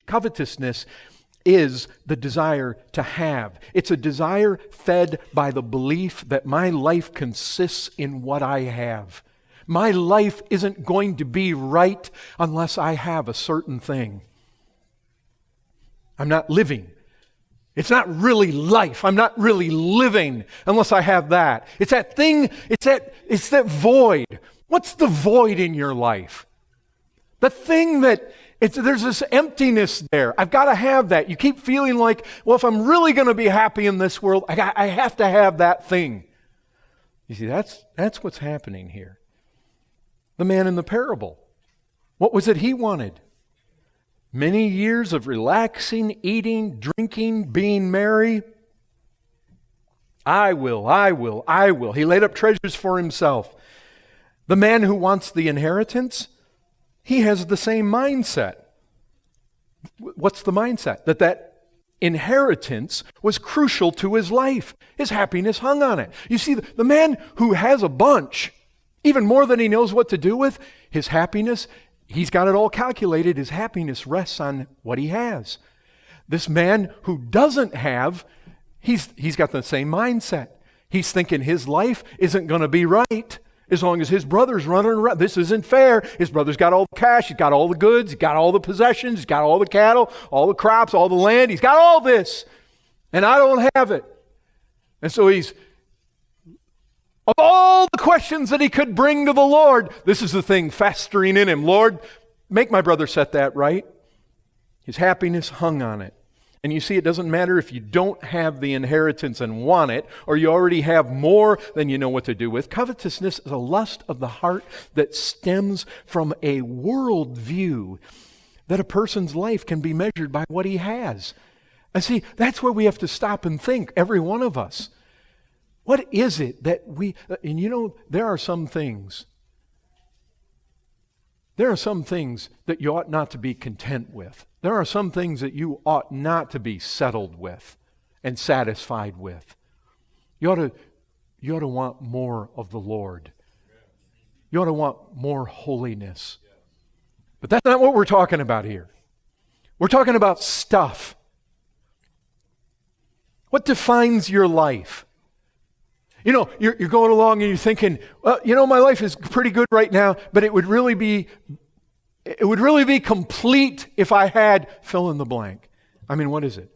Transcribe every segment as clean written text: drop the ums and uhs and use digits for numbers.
Covetousness is the desire to have. It's a desire fed by the belief that my life consists in what I have. My life isn't going to be right unless I have a certain thing. I'm not living. It's not really life. I'm not really living unless I have that. It's that thing, it's that void. What's the void in your life? The thing that there's this emptiness there. I've got to have that. You keep feeling like, well, if I'm really going to be happy in this world, I have to have that thing. You see, that's what's happening here. The man in the parable, what was it he wanted? Many years of relaxing, eating, drinking, being merry. I will. He laid up treasures for himself. The man who wants the inheritance, he has the same mindset. What's the mindset? That inheritance was crucial to his life. His happiness hung on it. You see, the man who has a bunch, even more than he knows what to do with, his happiness, he's got it all calculated. His happiness rests on what he has. This man who doesn't have, he's got the same mindset. He's thinking his life isn't going to be right as long as his brother's running around. This isn't fair. His brother's got all the cash, he's got all the goods, he's got all the possessions, he's got all the cattle, all the crops, all the land. He's got all this, and I don't have it. And so he's, of all the questions that he could bring to the Lord, this is the thing festering in him. Lord, make my brother set that right. His happiness hung on it. And you see, it doesn't matter if you don't have the inheritance and want it, or you already have more than you know what to do with. Covetousness is a lust of the heart that stems from a worldview that a person's life can be measured by what he has. And see, that's where we have to stop and think, every one of us. What is it that and you know, there are some things that you ought not to be content with. There are some things that you ought not to be settled with and satisfied with. You ought to want more of the Lord. You ought to want more holiness. But that's not what we're talking about here. We're talking about stuff. What defines your life? You know, you're going along and you're thinking, well, you know, my life is pretty good right now, but it would really be complete if I had fill in the blank. I mean, what is it?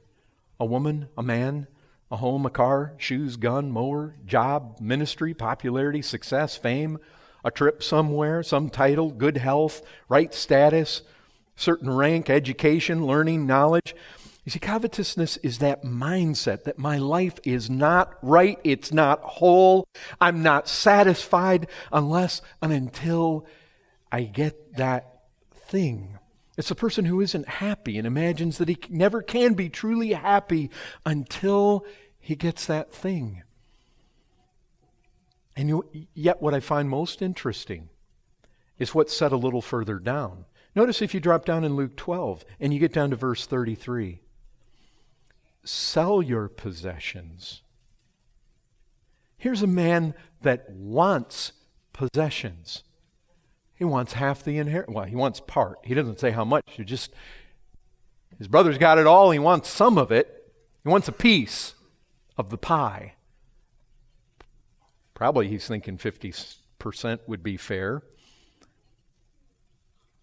A woman, a man, a home, a car, shoes, gun, mower, job, ministry, popularity, success, fame, a trip somewhere, some title, good health, right status, certain rank, education, learning, knowledge. You see, covetousness is that mindset that my life is not right, it's not whole, I'm not satisfied unless and until I get that thing. It's a person who isn't happy and imagines that he never can be truly happy until he gets that thing. And yet what I find most interesting is what's said a little further down. Notice if you drop down in Luke 12 and you get down to verse 33. Sell your possessions. Here's a man that wants possessions. He wants half the inheritance. Well, he wants part. He doesn't say how much. His brother's got it all. He wants some of it. He wants a piece of the pie. Probably he's thinking 50% would be fair.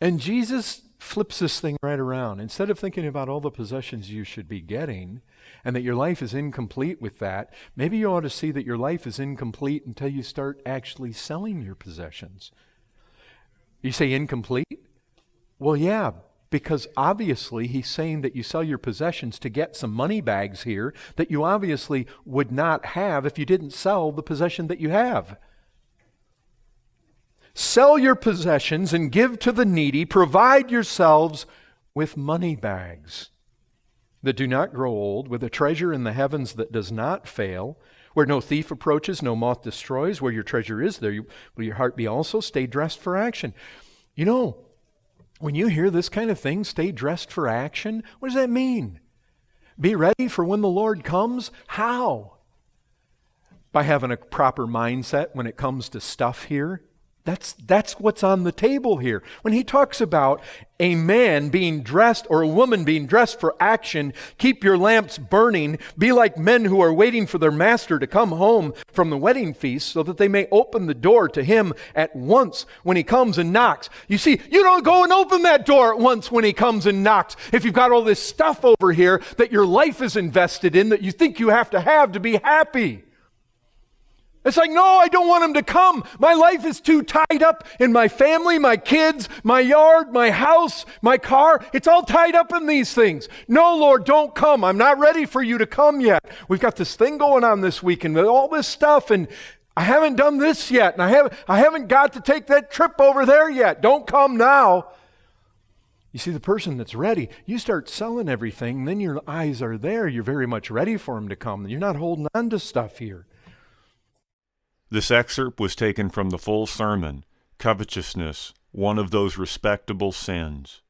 And Jesus flips this thing right around. Instead of thinking about all the possessions you should be getting and that your life is incomplete with that, maybe you ought to see that your life is incomplete until you start actually selling your possessions. You say incomplete? Well, yeah, because obviously he's saying that you sell your possessions to get some money bags here that you obviously would not have if you didn't sell the possession that you have. Sell your possessions and give to the needy. Provide yourselves with money bags that do not grow old, with a treasure in the heavens that does not fail, where no thief approaches, no moth destroys. Where your treasure is, there will your heart be also. Stay dressed for action. You know, when you hear this kind of thing, stay dressed for action, what does that mean? Be ready for when the Lord comes? How? By having a proper mindset when it comes to stuff here. That's what's on the table here. When he talks about a man being dressed or a woman being dressed for action, keep your lamps burning, be like men who are waiting for their master to come home from the wedding feast so that they may open the door to him at once when he comes and knocks. You see, you don't go and open that door at once when he comes and knocks if you've got all this stuff over here that your life is invested in that you think you have to be happy. It's like, no, I don't want him to come. My life is too tied up in my family, my kids, my yard, my house, my car. It's all tied up in these things. No, Lord, don't come. I'm not ready for you to come yet. We've got this thing going on this weekend with all this stuff, and I haven't done this yet, and I haven't got to take that trip over there yet. Don't come now. You see, the person that's ready, you start selling everything, then your eyes are there. You're very much ready for him to come. You're not holding on to stuff here. This excerpt was taken from the full sermon, Covetousness, One of Those Respectable Sins.